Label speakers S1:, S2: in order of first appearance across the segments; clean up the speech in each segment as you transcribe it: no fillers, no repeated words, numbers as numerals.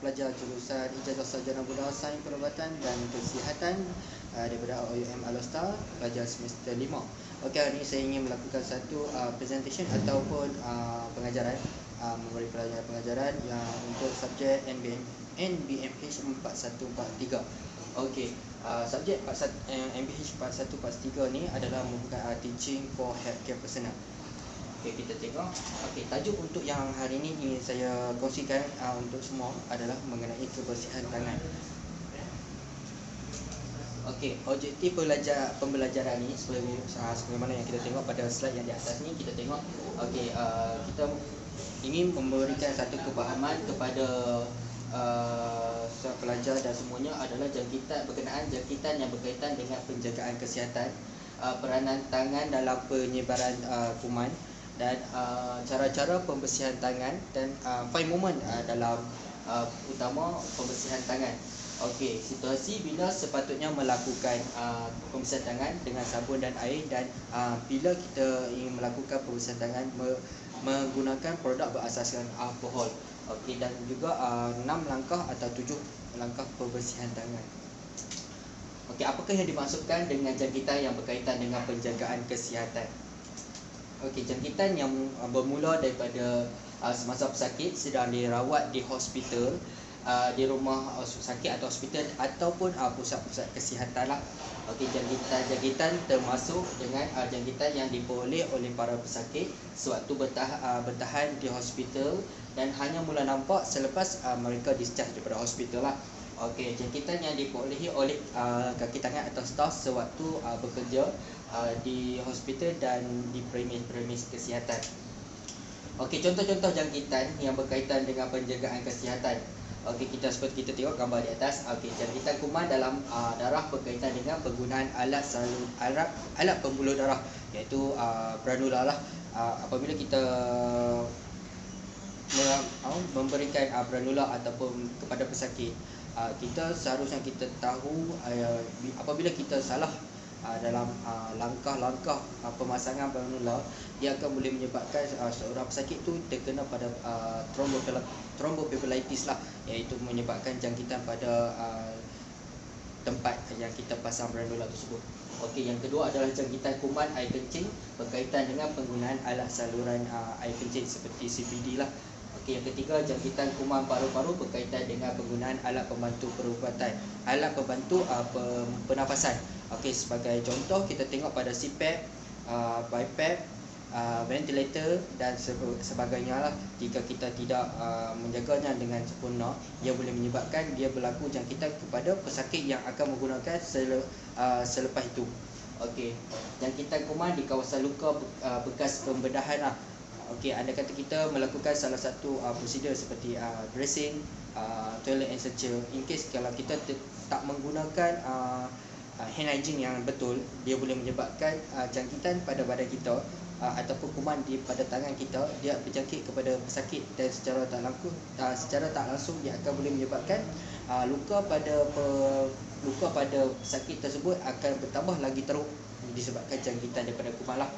S1: pelajar jurusan Ijazah Sarjana Muda Sains Perubatan dan Kesihatan daripada OUM Alostar, pelajar semester 5. Okey, hari ini saya ingin melakukan satu presentation ataupun pengajaran, memberi pelajaran pengajaran yang untuk subjek NBMH 4143. Okey, subjek NBMH 4143 ni adalah merupakan teaching for healthcare personnel. Okey, kita tengok. Okey, tajuk untuk yang hari ini ingin saya kongsikan untuk semua adalah mengenai kebersihan tangan. Okey, objektif pembelajaran ni sebagaimana yang kita tengok pada slide yang di atas ni, kita tengok. Okey, kita ingin memberikan satu kepahaman kepada pelajar dan semuanya adalah jangkitan yang berkaitan dengan penjagaan kesihatan, peranan tangan dalam penyebaran kuman, dan cara-cara pembersihan tangan dan 5 moment dalam utama pembersihan tangan. Okey, situasi bila sepatutnya melakukan pembersihan tangan dengan sabun dan air, dan bila kita ingin melakukan pembersihan tangan menggunakan produk berasaskan alkohol. Okey, dan juga 6 langkah atau 7 langkah pembersihan tangan. Okey, apakah yang dimaksudkan dengan jangkitan yang berkaitan dengan penjagaan kesihatan? Okey, jangkitan yang bermula daripada semasa pesakit sedang dirawat di hospital, di rumah sakit atau hospital ataupun pusat-pusat kesihatan lah. Okey, jangkitan termasuk dengan jangkitan yang diperoleh oleh para pesakit sewaktu bertahan di hospital dan hanya mula nampak selepas mereka discharge daripada hospital lah. Okey, jangkitan yang diperolehi oleh kaki tangan atau staf sewaktu bekerja di hospital dan di premis kesihatan. Okey, contoh-contoh jangkitan yang berkaitan dengan penjagaan kesihatan. Okey, seperti kita tengok gambar di atas. Okey, jangkitan kuman dalam darah berkaitan dengan penggunaan alat pembuluh darah, iaitu granula lah. Apabila kita memberikan granula ataupun kepada pesakit, kita seharusnya kita tahu apabila kita salah dalam langkah-langkah pemasangan granula, dia akan boleh menyebabkan seorang pesakit tu terkena pada thrombophlebitis lah, iaitu menyebabkan jangkitan pada tempat yang kita pasang granula tersebut. Okey, yang kedua adalah jangkitan kuman air kencing berkaitan dengan penggunaan alat saluran air kencing seperti CPD lah. Okey, yang ketiga jangkitan kuman paru-paru berkaitan dengan penggunaan alat pembantu perubatan, alat pembantu pernafasan. Okey, sebagai contoh kita tengok pada CPAP, BiPAP, ventilator dan sebagainya lah. Jika kita tidak menjaganya dengan sempurna, ia boleh menyebabkan dia berlaku jangkitan kepada pesakit yang akan menggunakan selepas itu. Okey, jangkitan kuman di kawasan luka bekas pembedahan lah. Okey, andai kata kita melakukan salah satu prosedur seperti dressing, toilet and suture, in case kalau kita tak menggunakan hand hygiene yang betul, dia boleh menyebabkan jangkitan pada badan kita ataupun kuman pada tangan kita, dia berjangkit kepada pesakit, dan secara tak langsung dia akan boleh menyebabkan luka pada pesakit tersebut akan bertambah lagi teruk disebabkan jangkitan daripada kuman lah.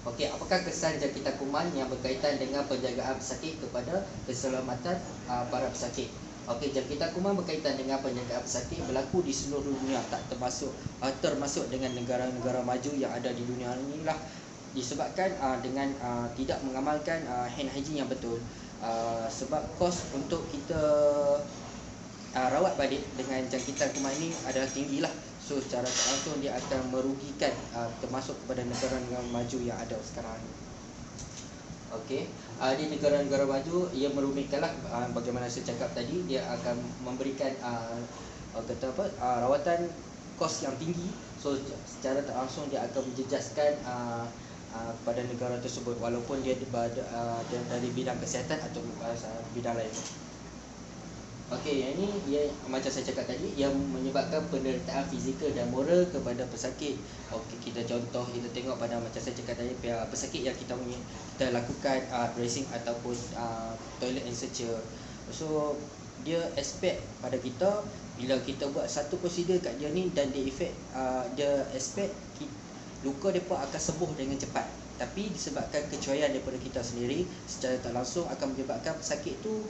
S1: Okey, apakah kesan jangkitan kuman yang berkaitan dengan penjagaan pesakit kepada keselamatan para pesakit? Okey, jangkitan kuman berkaitan dengan penjagaan pesakit berlaku di seluruh dunia, tak termasuk dengan negara-negara maju yang ada di dunia ini lah, disebabkan dengan tidak mengamalkan hand hygiene yang betul. Sebab kos untuk kita rawat balik dengan jangkitan kuman ini adalah tinggi lah. So secara tak langsung dia akan merugikan termasuk kepada negara-negara maju yang ada sekarang ni. Okey, di negara-negara maju ia merumitkanlah, bagaimana saya cakap tadi, dia akan memberikan rawatan kos yang tinggi. So secara tak langsung dia akan menjejaskan pada negara tersebut, walaupun dia dari bidang kesihatan atau bidang lain. Okey, yang ini dia macam saya cakap tadi, yang menyebabkan penderitaan fizikal dan moral kepada pesakit. Okey, kita tengok pada macam saya cakap tadi, pesakit yang kita lakukan dressing ataupun toilet and suture. So dia expect pada kita bila kita buat satu prosedur kat dia ni, dan dia expect luka depa akan sembuh dengan cepat. Tapi disebabkan kecuaian daripada kita sendiri, secara tak langsung akan menyebabkan pesakit tu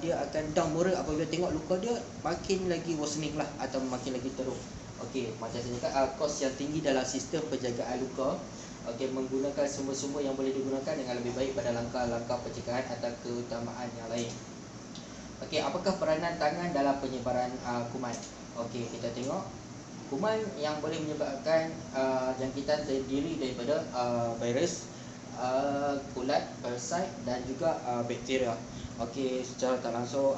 S1: dia akan down moral. Apabila tengok luka dia makin lagi worsening lah, atau makin lagi teruk. Okey, macam saya cakap, kos yang tinggi dalam sistem penjagaan luka. Okey, menggunakan sumber-sumber yang boleh digunakan dengan lebih baik pada langkah-langkah pencegahan atau keutamaan yang lain. Okey, apakah peranan tangan dalam penyebaran kuman? Okey, kita tengok kuman yang boleh menyebabkan jangkitan terdiri daripada virus, kulat, parasit dan juga bakteria. Okey, secara tak langsung,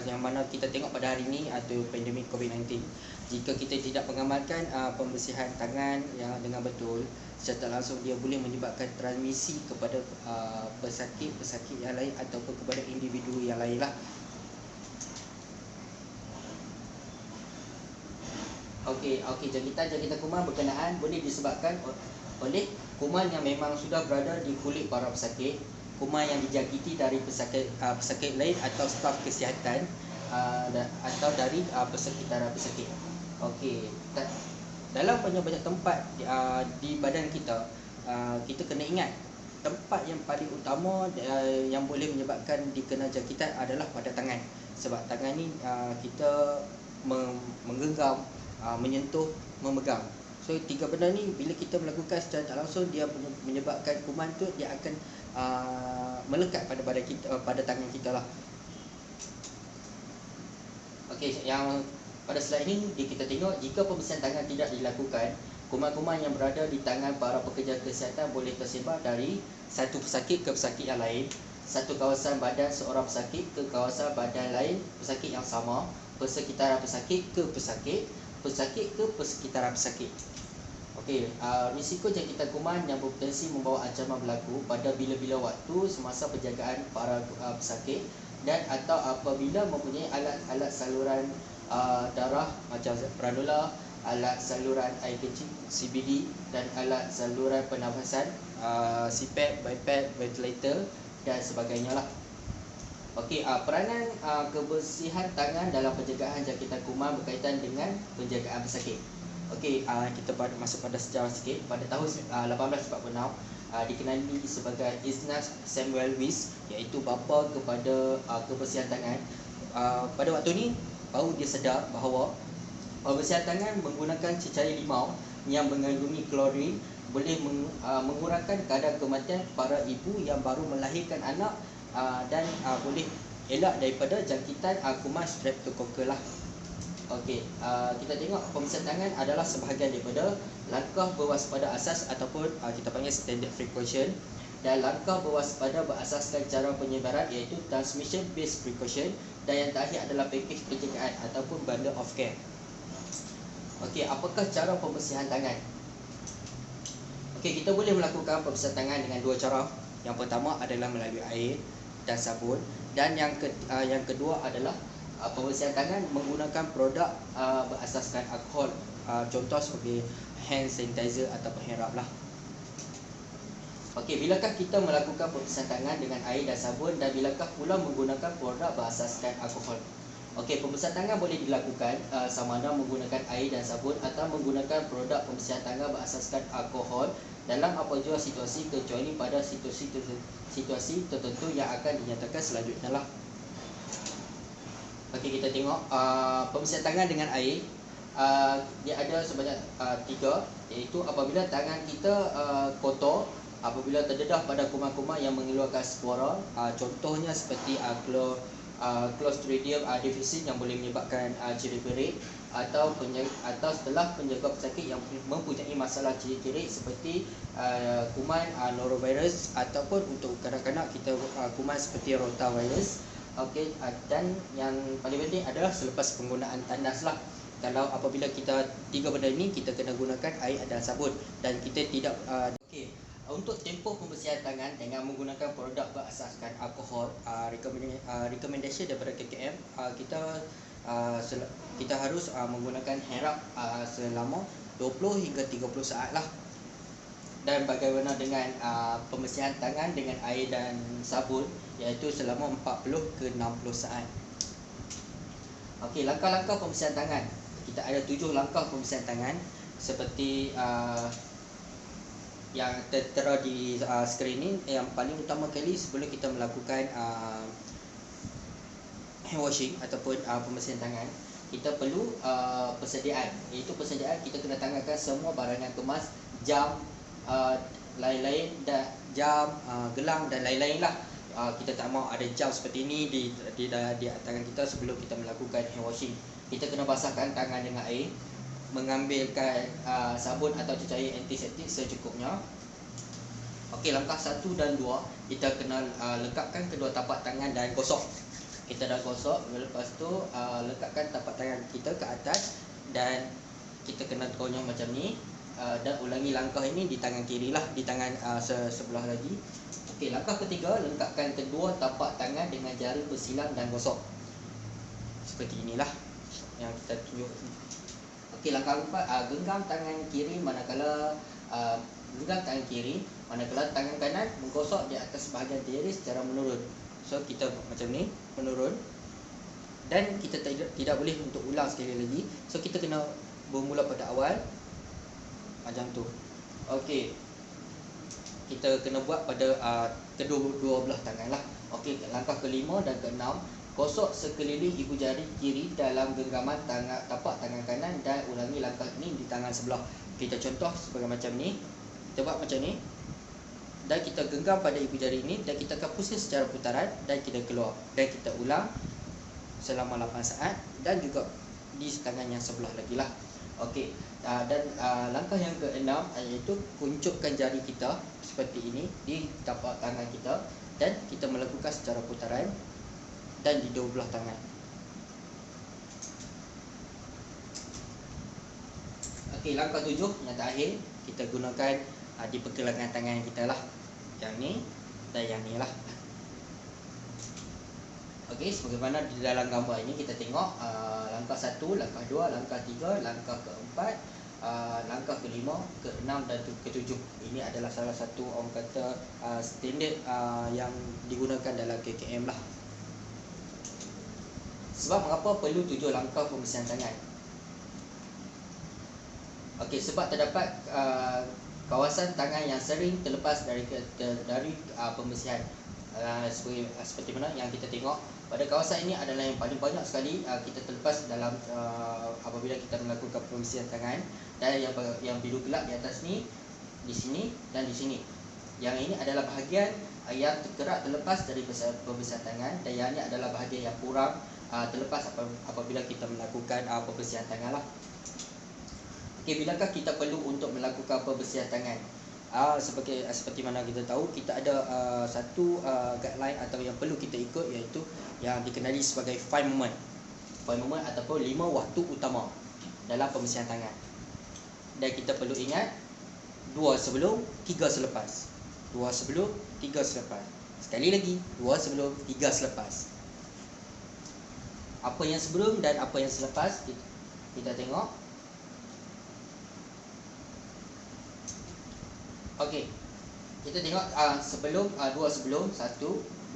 S1: yang mana kita tengok pada hari ini atau pandemik COVID-19, jika kita tidak mengamalkan pembersihan tangan yang dengan betul, secara tak langsung dia boleh menyebabkan transmisi kepada pesakit yang lain ataupun kepada individu yang lain lah. Okey, jangkitan kuman berkenaan boleh disebabkan oleh kuman yang memang sudah berada di kulit para pesakit, kuman yang dijangkiti dari pesakit lain atau staf kesihatan, atau dari persekitaran pesakit. Okey, dalam banyak-banyak tempat di badan kita, kita kena ingat tempat yang paling utama yang boleh menyebabkan dikena jangkitan adalah pada tangan. Sebab tangan ni kita menggenggam, menyentuh, memegang. So 3 benda ni bila kita melakukan secara tak langsung, dia menyebabkan kuman tu dia akan melekat pada badan kita, pada tangan kita lah. Okey, yang pada slide ini kita tengok, jika pembersihan tangan tidak dilakukan, kuman-kuman yang berada di tangan para pekerja kesihatan boleh tersebar dari satu pesakit ke pesakit yang lain, satu kawasan badan seorang pesakit ke kawasan badan lain pesakit yang sama, persekitaran pesakit ke pesakit ke persekitaran pesakit. Okey, risiko jangkitan kuman yang berpotensi membawa ancaman berlaku pada bila-bila waktu semasa penjagaan para pesakit dan atau apabila mempunyai alat saluran darah macam granula, alat saluran air kecil CBD dan alat saluran pernafasan CPAP, BiPAP, ventilator dan sebagainya lah. Okey, peranan kebersihan tangan dalam penjagaan jangkitan kuman berkaitan dengan penjagaan pesakit. Okey, kita masuk pada sejarah sikit. Pada tahun 1846 dikenali sebagai Ignaz Samuel Wyss, iaitu bapa kepada kebersihan tangan. Pada waktu ni baru dia sedar bahawa pembersihan tangan menggunakan cecair limau yang mengandungi klorin boleh mengurangkan kadar kematian para ibu yang baru melahirkan anak, dan boleh elak daripada jangkitan kuman streptococcus lah. Okey, kita tengok pembersihan tangan adalah sebahagian daripada langkah berwaspada asas ataupun kita panggil standard precaution, dan langkah berwaspada berasaskan cara penyebaran iaitu transmission based precaution, dan yang terakhir adalah pakej pencegahan ataupun bundle of care. Okey, apakah cara pembersihan tangan? Okey, kita boleh melakukan pembersihan tangan dengan 2 cara. Yang pertama adalah melalui air dan sabun, dan yang kedua adalah pembersihan tangan menggunakan produk berasaskan alkohol, contoh sebagai hand sanitizer ataupun hand rub lah. Okey, bilakah kita melakukan pembersihan tangan dengan air dan sabun, dan bilakah pula menggunakan produk berasaskan alkohol? Okey, pembersihan tangan boleh dilakukan sama ada menggunakan air dan sabun atau menggunakan produk pembersihan tangan berasaskan alkohol dalam apa jua situasi, kecuali pada situasi tertentu yang akan dinyatakan selanjutnya lah. Okey, kita tengok pembersihan tangan dengan air. Dia ada sebanyak 3, iaitu apabila tangan kita kotor, apabila terdedah pada kuman-kuman yang mengeluarkan spora, contohnya seperti Clostridium difficile yang boleh menyebabkan ciri-ciri, atau setelah penjaga pesakit yang mempunyai masalah ciri-ciri seperti kuman norovirus, ataupun untuk kanak-kanak kita kuman seperti rotavirus. Okey, dan yang paling penting adalah selepas penggunaan tandas lah. Kalau apabila kita 3 benda ini, kita kena gunakan air dan sabun, dan kita tidak okey. Untuk tempoh pembersihan tangan dengan menggunakan produk berasaskan alkohol, recommendation daripada KKM, kita harus menggunakan hand rub selama 20 hingga 30 saat lah. Dan bagaimana dengan pembersihan tangan dengan air dan sabun, iaitu selama 40 ke 60 saat. Okey, langkah-langkah pembersihan tangan. Kita ada 7 langkah pembersihan tangan, seperti yang tertera di skrin ni, yang paling utama kali sebelum kita melakukan hand washing ataupun pembersihan tangan, kita perlu persediaan. Iaitu persediaan, kita kena tanggalkan semua barangan kemas, jam, lain-lain, dan jam, gelang dan lain-lain lah. Kita tak mahu ada jam seperti ini di tangan kita sebelum kita melakukan hand washing. Kita kena basahkan tangan dengan air, mengambilkan sabun atau cecair antiseptik secukupnya. Okey, langkah 1 dan 2, kita kena lekapkan kedua tapak tangan dan gosok. Kita dah gosok, lepas tu lekapkan tapak tangan kita ke atas dan kita kena konyol macam ni. Dan ulangi langkah ini di tangan kiri lah, di tangan sebelah lagi. Okey, langkah ketiga, lengkapkan kedua tapak tangan dengan jari bersilang dan gosok. Seperti inilah yang kita tunjuk. Okey, langkah 4, genggam tangan kiri manakala tangan kanan menggosok di atas bahagian tiris secara menurun. So kita macam ni, menurun. Dan kita tidak boleh untuk ulang sekali lagi. So kita kena bermula pada awal macam tu. Okey, kita kena buat pada kedua belah tangan lah. Okey, langkah kelima dan keenam, gosok sekeliling ibu jari kiri dalam genggaman tapak tangan kanan dan ulangi langkah ini di tangan sebelah. Kita contoh sebagai macam ni. Kita buat macam ni. Dan kita genggam pada ibu jari ini dan kita akan pusing secara putaran dan kita keluar. Dan kita ulang selama 8 saat dan juga di tangan yang sebelah lagi lah. Okey, dan langkah yang keenam iaitu kuncupkan jari kita seperti ini di tapak tangan kita dan kita melakukan secara putaran dan di dua belah tangan. Okey, langkah 7 yang terakhir, kita gunakan di pergelangan tangan kita lah. Yang ni dan yang ni lah. Okey, sebagaimana di dalam gambar ini kita tengok langkah 1, langkah 2, langkah 3, langkah keempat, langkah kelima, keenam dan ketujuh. Ini adalah salah satu orang kata standard yang digunakan dalam KKM lah. Sebab mengapa perlu 7 langkah pembersihan tangan? Okey, sebab terdapat kawasan tangan yang sering terlepas dari pembersihan. Seperti mana yang kita tengok, pada kawasan ini adalah yang paling banyak sekali kita terlepas dalam apabila kita melakukan pembersihan tangan. Dan yang biru gelap di atas ni, di sini dan di sini. Yang ini adalah bahagian yang kerap terlepas dari pembersihan tangan, dan yang ini adalah bahagian yang kurang terlepas apabila kita melakukan pembersihan tangan lah. Okey, bilakah kita perlu untuk melakukan pembersihan tangan? Seperti mana kita tahu, kita ada satu guideline atau yang perlu kita ikut, iaitu yang dikenali sebagai 5 moment. 5 moment ataupun 5 waktu utama dalam pembersihan tangan. Dan kita perlu ingat 2 sebelum, 3 selepas. 2 sebelum, 3 selepas. Sekali lagi, 2 sebelum, 3 selepas. Apa yang sebelum dan apa yang selepas kita tengok. Okey, kita tengok sebelum 2 sebelum, 1,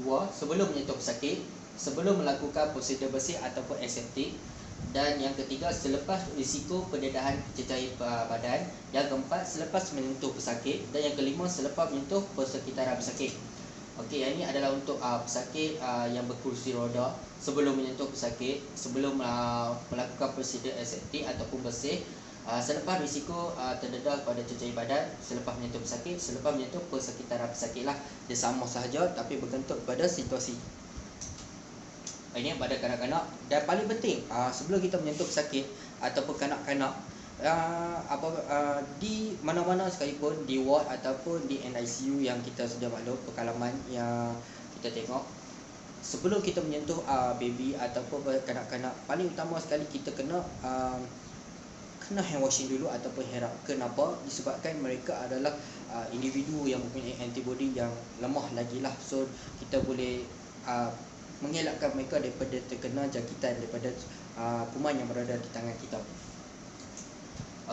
S1: 2 sebelum menyentuh pesakit, sebelum melakukan prosedur bersih ataupun aseptik, dan yang ketiga selepas risiko pendedahan cecair badan, yang keempat selepas menyentuh pesakit, dan yang kelima selepas menyentuh persekitaran pesakit. Okey, yang ini adalah untuk pesakit yang berkerusi roda, sebelum menyentuh pesakit, sebelum melakukan prosedur aseptik ataupun bersih, selepas risiko terdedah pada cecair badan, selepas menyentuh pesakit, selepas menyentuh persekitaran pesakit lah. Dia sama sahaja tapi bergantung pada situasi. Ini pada kanak-kanak. Dan paling penting, sebelum kita menyentuh pesakit ataupun kanak-kanak, di mana-mana sekalipun, di ward ataupun di NICU yang kita sudah maklum pengalaman yang kita tengok, sebelum kita menyentuh baby ataupun kanak-kanak, paling utama sekali kita kena hand washing dulu ataupun hair up. Kenapa? Disebabkan mereka adalah individu yang mempunyai antibody yang lemah lagi lah. So kita boleh mengelakkan mereka daripada terkena jangkitan daripada kuman yang berada di tangan kita.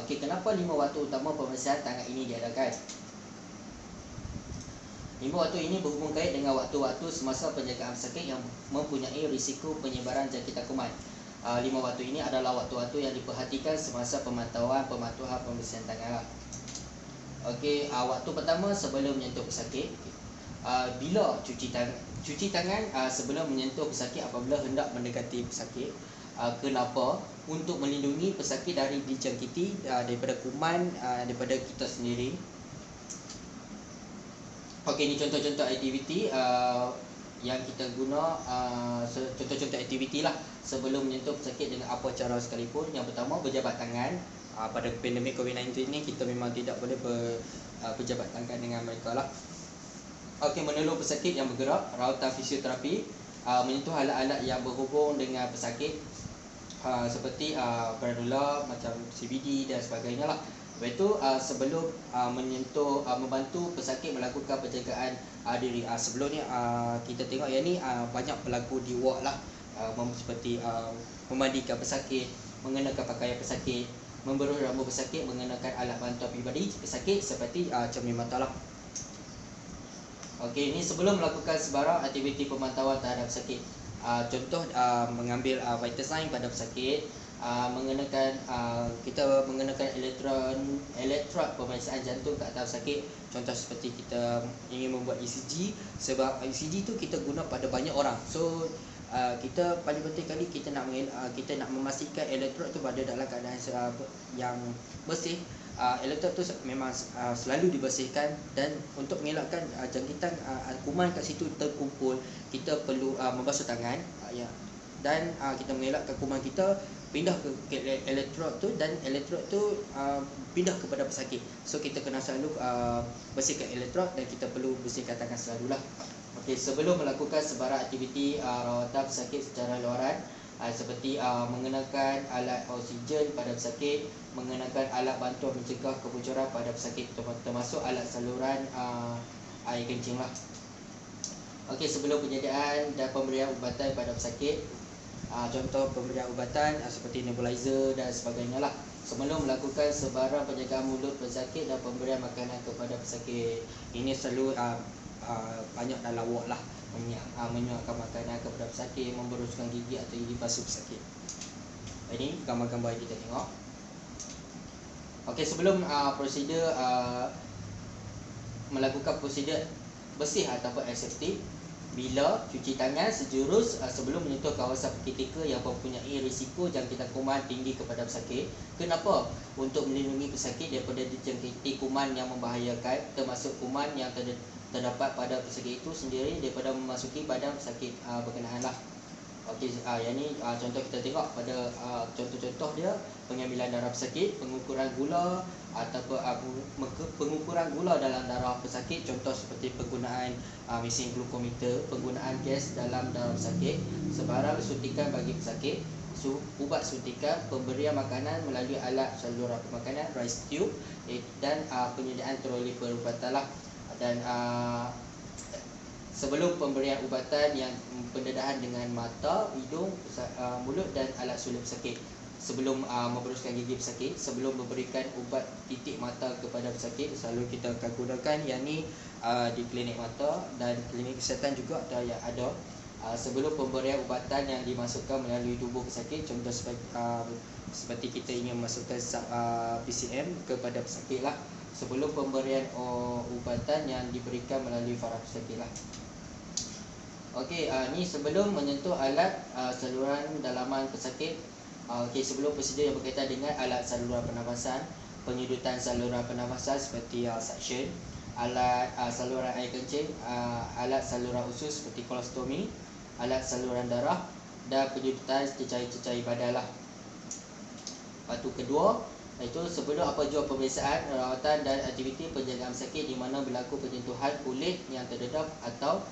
S1: Okey, kenapa 5 waktu utama pembersihan tangan ini diadakan? 5 waktu ini berhubung kait dengan waktu-waktu semasa penjagaan pesakit yang mempunyai risiko penyebaran jangkitan kuman. 5 waktu ini adalah waktu-waktu yang diperhatikan semasa pemantauan pembersihan tangan lah. Okey, waktu pertama sebelum menyentuh pesakit, bila cuci tangan sebelum menyentuh pesakit apabila hendak mendekati pesakit. Kenapa? Untuk melindungi pesakit dari dijangkiti daripada kuman daripada kita sendiri. Okey, ini contoh-contoh aktiviti yang kita guna, contoh-contoh aktiviti lah sebelum menyentuh pesakit dengan apa cara sekalipun. Yang pertama, berjabat tangan. Pada pandemik COVID-19 ni kita memang tidak boleh berjabat tangan dengan mereka lah. Okey, menolong pesakit yang bergerak, rawatan fisioterapi, menyentuh alat-alat yang berhubung dengan pesakit, seperti granula macam CBD dan sebagainya lah. Lepas tu sebelum menyentuh, membantu pesakit melakukan penjagaan diri. Sebelum ni kita tengok yang ni banyak berlaku di ward lah, seperti memandikan pesakit, mengenakan pakaian pesakit, memberuh rambut pesakit, mengenakan alat bantuan peribadi pesakit seperti cermin mata lah. Okey, ini sebelum melakukan sebarang aktiviti pemantauan terhadap pesakit. Contoh mengambil vital sign pada pesakit, kita mengenakan elektrod pemeriksaan jantung ke atas pesakit. Contoh seperti kita ingin membuat ECG, sebab ECG tu kita guna pada banyak orang. So kita paling penting kali kita nak memastikan elektrod tu berada dalam keadaan yang bersih. Elektrod tu memang selalu dibersihkan, dan untuk mengelakkan jangkitan kuman kat situ terkumpul, kita perlu membasuh tangan, dan kita mengelakkan kuman kita pindah ke elektrod tu, dan elektrod tu pindah kepada pesakit. So kita kena selalu bersihkan elektrod, dan kita perlu bersihkan tangan selalulah. Okey, sebelum melakukan sebarang aktiviti rawatan pesakit secara luaran, seperti mengenakan alat oksigen pada pesakit, mengenakan alat bantuan mencegah kebocoran pada pesakit, termasuk alat saluran air kencing lah. Okey, sebelum penyediaan dan pemberian ubatan pada pesakit, contoh pemberian ubatan seperti nebulizer dan sebagainya lah. Sebelum melakukan sebarang penjagaan mulut pesakit dan pemberian makanan kepada pesakit, ini selalu banyak dalam ward lah, menyuapkan makanan kepada pesakit, memberuskan gigi atau gigi basuh pesakit. Ini gambar-gambar yang kita tengok. Okey, sebelum prosedur melakukan prosedur bersih ataupun aseptik, bila cuci tangan sejurus sebelum menyentuh kawasan kritikal yang mempunyai risiko jangkitan kuman tinggi kepada pesakit. Kenapa? Untuk melindungi pesakit daripada dijangkiti kuman yang membahayakan, termasuk kuman yang terdapat pada pesakit itu sendiri daripada memasuki badan pesakit berkenaan lah. Okey, yang ni contoh kita tengok pada contoh-contoh dia: pengambilan darah pesakit, pengukuran gula ataupun pengukuran gula dalam darah pesakit, contoh seperti penggunaan mesin glukometer, penggunaan gas dalam darah pesakit, sebarang suntikan bagi pesakit, ubat suntikan, pemberian makanan melalui alat saluran pemakanan rice tube, dan penyediaan troli perubatan lah. Dan sebelum pemberian ubatan yang pendedahan dengan mata, hidung, mulut dan alat sulit pesakit, sebelum memberuskan gigi pesakit, sebelum memberikan ubat titik mata kepada pesakit, selalu kita akan gunakan yang ni di klinik mata dan klinik kesihatan juga ada. Sebelum pemberian ubatan yang dimasukkan melalui tubuh pesakit, contoh seperti kita ingin memasukkan PCM kepada pesakit lah, sebelum pemberian ubatan yang diberikan melalui farah pesakit lah. Okey, ni sebelum menyentuh alat saluran dalaman pesakit. Okey, sebelum prosedur yang berkaitan dengan alat saluran pernafasan, penyudutan saluran pernafasan seperti suction, alat saluran air kencing, alat saluran usus seperti kolostomi, alat saluran darah, dan penyudutan cecair-cecair badan lah. Lepas tu kedua, iaitu sebelum apa jua pemeriksaan, rawatan dan aktiviti penjagaan pesakit di mana berlaku penyentuhan kulit yang terdedah atau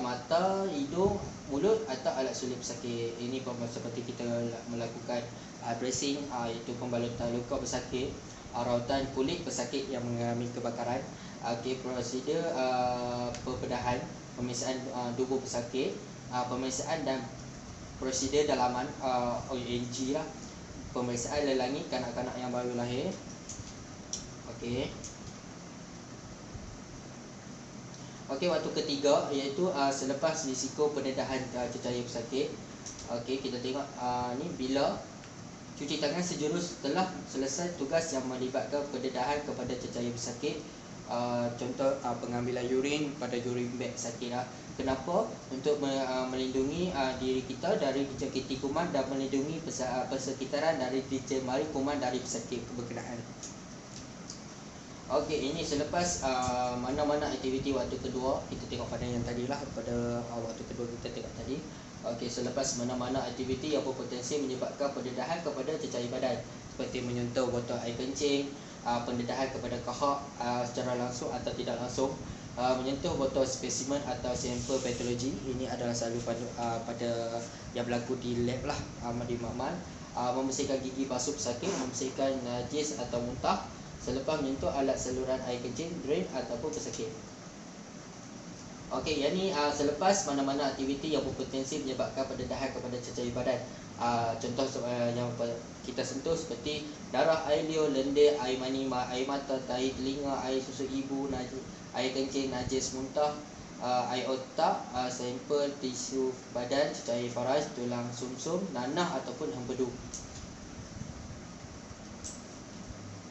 S1: mata, hidung, mulut atau alat sulit pesakit. Ini seperti kita melakukan dressing, iaitu pembalutan luka pesakit, rawatan kulit pesakit yang mengalami kebakaran. Okey, prosedur pembedahan, pemeriksaan tubuh pesakit, pemeriksaan dan prosedur dalaman ONG lah, pemeriksaan lelangi kanak-kanak yang baru lahir. Okey. Okey, waktu ketiga iaitu selepas risiko pendedahan cecair pesakit. Okey, kita tengok ni bila Cuci tangan sejurus setelah selesai tugas yang melibatkan pendedahan kepada cecair pesakit. Contoh pengambilan urin pada urine bag pesakit lah. Kenapa? Untuk melindungi diri kita dari dijangkiti kuman dan melindungi persekitaran dari dicemari kuman dari pesakit berkenaan. Okey, ini selepas mana-mana aktiviti waktu kedua. Kita tengok pada yang tadi lah, pada waktu kedua kita tengok tadi. Okey, selepas mana-mana aktiviti yang berpotensi menyebabkan pendedahan kepada cecair badan, seperti menyentuh botol air kencing, pendedahan kepada kahak secara langsung atau tidak langsung, menyentuh botol spesimen atau sampel patologi. Ini adalah selalu pada yang berlaku di lab lah, di makmal. Membersihkan gigi basuh pesakit, membersihkan najis atau muntah selepas menyentuh alat saluran air kencing, drain ataupun pesakit. Okey, yang ni selepas mana-mana aktiviti yang berpotensi menyebabkan pendedahan kepada cecair badan. Contoh yang kita sentuh seperti darah, air liur, lendir, air mani, air mata, tahi telinga, air susu ibu, air kencing, najis muntah, air otak, sampel tisu badan, cecair faraz, tulang sumsum, nanah ataupun empedu.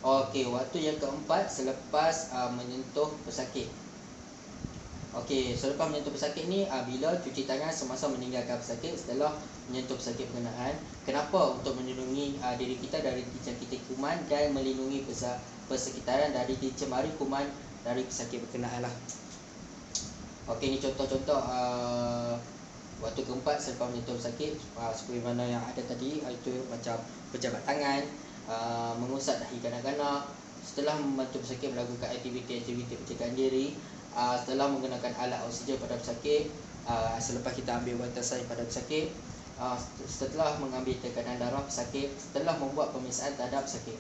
S1: Okey, waktu yang keempat selepas menyentuh pesakit. Okey, selepas menyentuh pesakit ni bila cuci tangan semasa meninggalkan pesakit setelah menyentuh pesakit berkenaan. Kenapa? Untuk melindungi diri kita dari dijangkiti kuman dan melindungi persekitaran dari dicemari kuman dari pesakit berkenaan lah. Okey, ni contoh-contoh waktu keempat selepas menyentuh pesakit, seperti mana yang ada tadi, itu macam berjabat tangan, mengusap dahi kanak-kanak, setelah membantu pesakit melakukan aktiviti-aktiviti pencegahan diri, setelah menggunakan alat oksigen pada pesakit, selepas kita ambil batasan pada pesakit, setelah mengambil tekanan darah pesakit, setelah membuat pemeriksaan terhadap pesakit.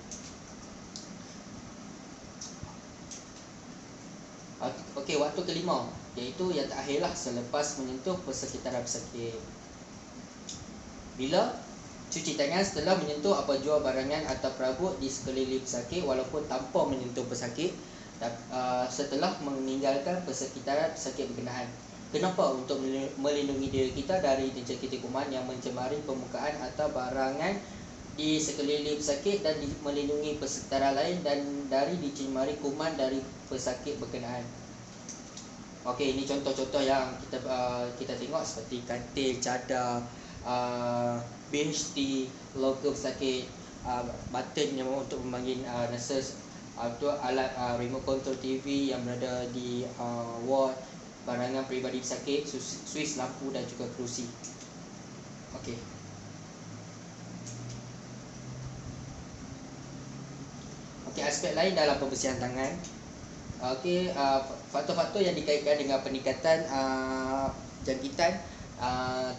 S1: Okey, waktu kelima, iaitu yang terakhirlah selepas menyentuh persekitaran pesakit. Bila cuci tangan setelah menyentuh apa jua barangan atau perabot di sekeliling pesakit walaupun tanpa menyentuh pesakit, setelah meninggalkan persekitaran pesakit berkenaan. Kenapa? Untuk melindungi diri kita dari dijangkiti kuman yang mencemari permukaan atau barangan di sekeliling pesakit dan melindungi persekitaran lain dan dari dicemari kuman dari pesakit berkenaan. Okey, ini contoh-contoh yang kita tengok seperti katil, cadar, bench tea, logo pesakit, button yang untuk memanggil nurses, alat remote control TV yang berada di ward, barangan peribadi pesakit, suis lampu dan juga kerusi. Okey. Okey, aspek lain dalam pembersihan tangan. Okey, faktor-faktor yang dikaitkan dengan peningkatan jangkitan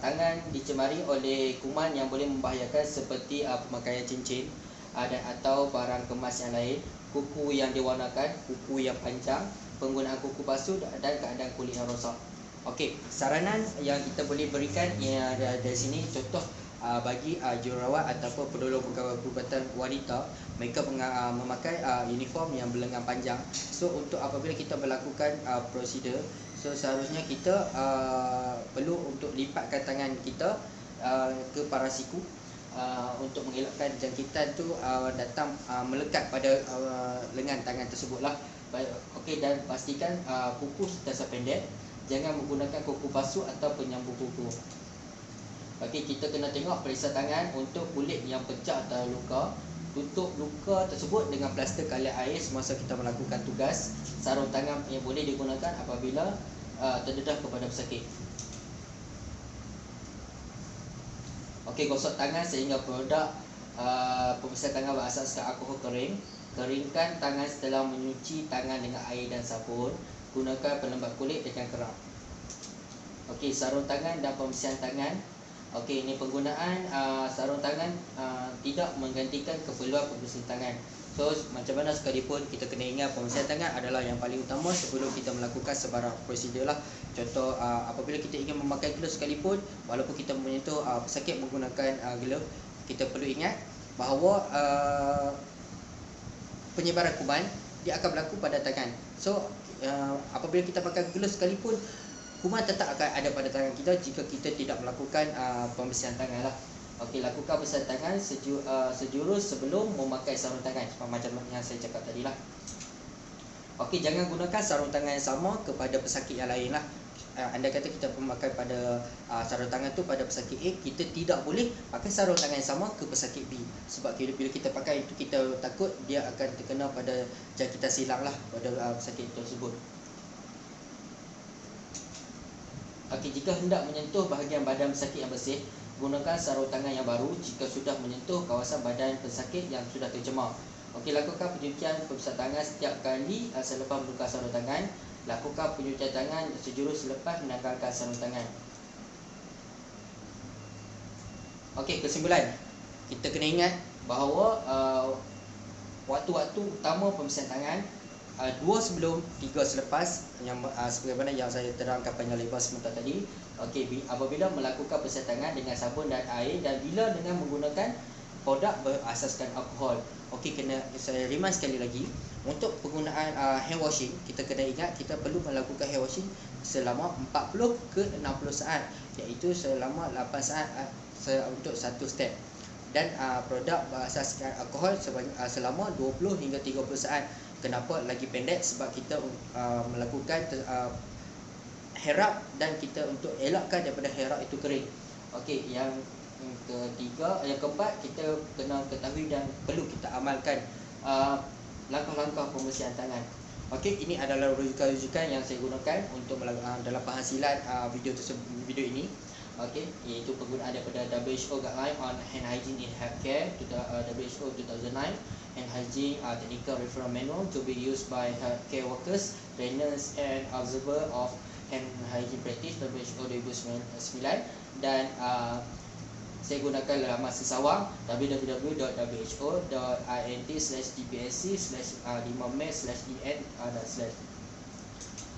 S1: tangan dicemari oleh kuman yang boleh membahayakan seperti pemakaian cincin dan atau barang kemas yang lain, kuku yang diwarnakan, kuku yang panjang, penggunaan kuku basuh dan keadaan kulit yang rosak. Okey, saranan yang kita boleh berikan dari sini, contoh bagi jururawat ataupun penolong pegawai perubatan wanita, mereka memakai uniform yang berlengan panjang. So untuk apabila kita melakukan prosedur, so seharusnya kita perlu untuk lipatkan tangan kita ke parang siku untuk mengelakkan jangkitan tu datang melekat pada lengan tangan tersebut lah. Okey, dan pastikan kuku sentiasa pendek. Jangan menggunakan kuku basuh atau penyambung kuku. Okey, kita kena tengok periksa tangan untuk kulit yang pecah atau luka. Tutup luka tersebut dengan plaster kalit air semasa kita melakukan tugas. Sarung tangan yang boleh digunakan apabila terdedah kepada pesakit. Okey, gosok tangan sehingga produk pembersihan tangan berasaskan alkohol kering. Keringkan tangan setelah menyuci tangan dengan air dan sabun. Gunakan pelembab kulit dengan kerap. Okey, sarung tangan dan pembersihan tangan. Okey, ini penggunaan sarung tangan tidak menggantikan keperluan pembersihan tangan. So macam mana sekalipun kita kena ingat pembersihan tangan adalah yang paling utama sebelum kita melakukan sebarang prosedur lah. Contoh apabila kita ingin memakai glove sekalipun, walaupun kita menyentuh pesakit menggunakan glove, kita perlu ingat bahawa penyebaran kuman dia akan berlaku pada tangan. So apabila kita pakai glove sekalipun, kuman tetap akan ada pada tangan kita jika kita tidak melakukan pembersihan tangan lah. Okey, lakukan bersiap tangan sejurus sebelum memakai sarung tangan, macam yang saya cakap tadi lah. Okey, jangan gunakan sarung tangan yang sama kepada pesakit yang lain lah. Anda kata kita memakai pada sarung tangan tu pada pesakit A, kita tidak boleh pakai sarung tangan yang sama ke pesakit B. Sebab bila kita pakai itu, kita takut dia akan terkena pada jangkitan silang lah pada pesakit tersebut. Okey, jika hendak menyentuh bahagian badan pesakit yang bersih, gunakan sarung tangan yang baru jika sudah menyentuh kawasan badan pesakit yang sudah tercemar. Okey, lakukan pencucian pembersih tangan setiap kali selepas menukar sarung tangan. Lakukan pencucian tangan sejurus selepas menanggalkan sarung tangan. Okey, kesimpulan, kita kena ingat bahawa waktu-waktu utama pembersihan tangan 2 sebelum, 3 selepas, yang sebagaimana yang saya terangkan panjang lebar sebentar tadi. Okey, apabila melakukan pembersihan tangan dengan sabun dan air, dan bila dengan menggunakan produk berasaskan alkohol. Okey, saya remind sekali lagi, untuk penggunaan hand washing, kita kena ingat kita perlu melakukan hand washing selama 40 ke 60 saat, iaitu selama 8 saat untuk satu step. Dan produk berasaskan alkohol selama 20 hingga 30 saat. Kenapa lagi pendek? Sebab kita melakukan herap, dan kita untuk elakkan daripada herap itu kering. Okey, yang keempat, kita kena ketahui dan perlu kita amalkan langkah-langkah pembersihan tangan. Okey, ini adalah rujukan-rujukan yang saya gunakan untuk dalam penghasilan video ini. Okey, iaitu penggunaan daripada WHO Guideline on Hand Hygiene in Healthcare, WHO 2009, Hand Hygiene Technical Referral Manual to be used by healthcare workers, trainers and observer of hand hygiene practice, WHO 2009, dan saya gunakan laman sesawang www.who.int/dpsc/5mac/en.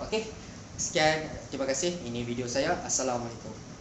S1: Okey, sekian, terima kasih. Ini video saya. Assalamualaikum.